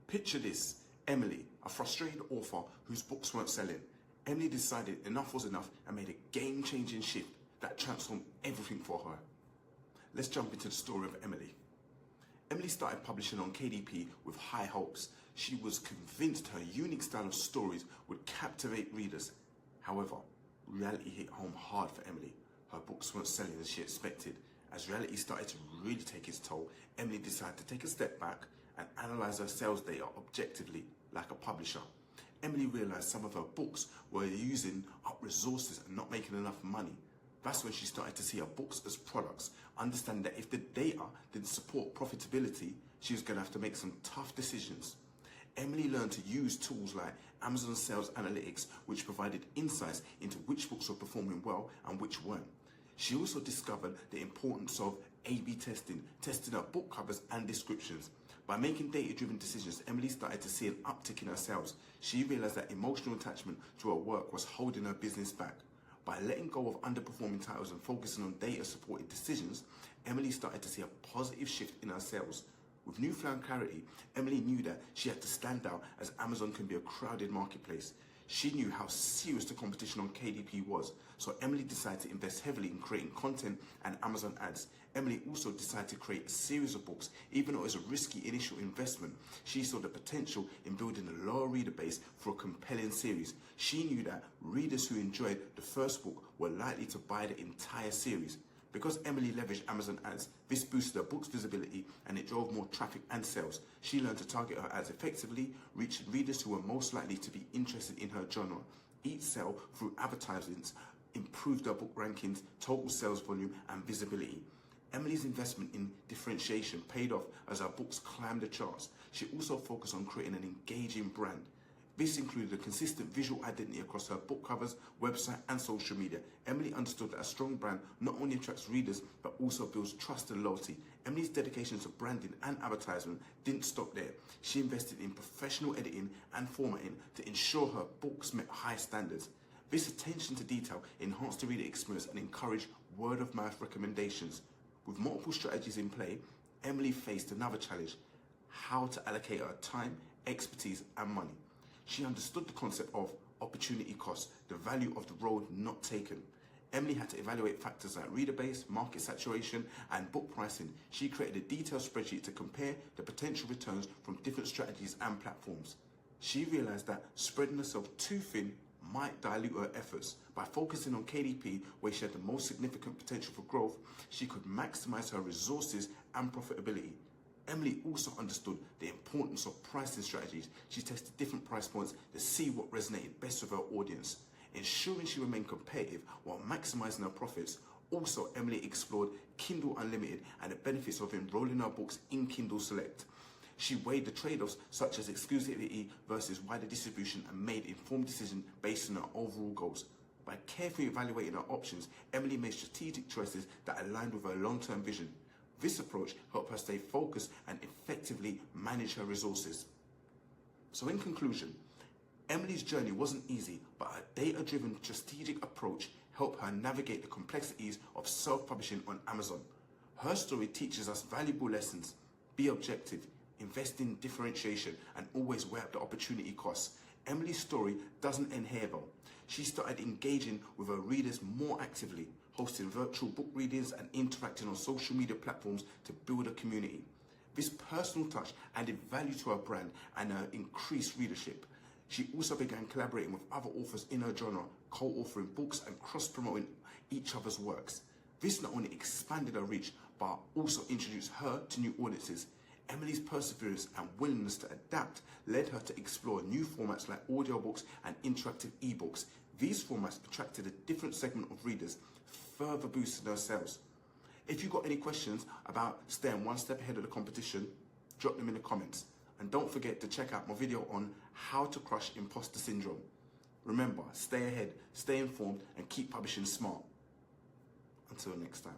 Picture this, Emily, a frustrated author whose books weren't selling. Emily decided enough was enough and made a game-changing shift that transformed everything for her. Let's jump into the story of Emily. Emily started publishing on KDP with high hopes. She was convinced her unique style of stories would captivate readers. However, reality hit home hard for Emily. Her books weren't selling as she expected. As reality started to really take its toll, Emily decided to take a step back and analyze her sales data objectively, like a publisher. Emily realized some of her books were using up resources and not making enough money. That's when she started to see her books as products, understanding that if the data didn't support profitability, she was going to have to make some tough decisions. Emily learned to use tools like Amazon Sales Analytics, which provided insights into which books were performing well and which weren't. She also discovered the importance of A/B testing, testing her book covers and descriptions. By making data-driven decisions, Emily started to see an uptick in her sales. She realized that emotional attachment to her work was holding her business back. By letting go of underperforming titles and focusing on data-supported decisions, Emily started to see a positive shift in her sales. With newfound clarity, Emily knew that she had to stand out, as Amazon can be a crowded marketplace. She knew how serious the competition on KDP was, so Emily decided to invest heavily in creating content and Amazon ads. Emily also decided to create a series of books. Even though it was a risky initial investment, she saw the potential in building a lower reader base for a compelling series. She knew that readers who enjoyed the first book were likely to buy the entire series. Because Emily leveraged Amazon ads, this boosted her book's visibility and it drove more traffic and sales. She learned to target her ads effectively, reaching readers who were most likely to be interested in her genre. Each sale through advertisements improved her book rankings, total sales volume, and visibility. Emily's investment in differentiation paid off as her books climbed the charts. She also focused on creating an engaging brand. This included a consistent visual identity across her book covers, website, and social media. Emily understood that a strong brand not only attracts readers, but also builds trust and loyalty. Emily's dedication to branding and advertisement didn't stop there. She invested in professional editing and formatting to ensure her books met high standards. This attention to detail enhanced the reader experience and encouraged word-of-mouth recommendations. With multiple strategies in play, Emily faced another challenge: how to allocate her time, expertise, and money. She understood the concept of opportunity cost, the value of the road not taken. Emily had to evaluate factors like reader base, market saturation, and book pricing. She created a detailed spreadsheet to compare the potential returns from different strategies and platforms. She realized that spreading herself too thin might dilute her efforts. By focusing on KDP, where she had the most significant potential for growth, she could maximize her resources and profitability. Emily also understood the importance of pricing strategies. She tested different price points to see what resonated best with her audience, ensuring she remained competitive while maximizing her profits. Also, Emily explored Kindle Unlimited and the benefits of enrolling her books in Kindle Select. She weighed the trade-offs such as exclusivity versus wider distribution and made informed decisions based on her overall goals. By carefully evaluating her options, Emily made strategic choices that aligned with her long-term vision. This approach helped her stay focused and effectively manage her resources. So in conclusion, Emily's journey wasn't easy, but her data-driven strategic approach helped her navigate the complexities of self-publishing on Amazon. Her story teaches us valuable lessons: be objective, invest in differentiation, and always weigh up the opportunity costs. Emily's story doesn't end here though. She started engaging with her readers more actively, hosting virtual book readings and interacting on social media platforms to build a community. This personal touch added value to her brand and her increased readership. She also began collaborating with other authors in her genre, co-authoring books and cross-promoting each other's works. This not only expanded her reach, but also introduced her to new audiences. Emily's perseverance and willingness to adapt led her to explore new formats like audiobooks and interactive ebooks. These formats attracted a different segment of readers, further boosting her sales. If you've got any questions about staying one step ahead of the competition, drop them in the comments. And don't forget to check out my video on how to crush imposter syndrome. Remember, stay ahead, stay informed, and keep publishing smart. Until next time.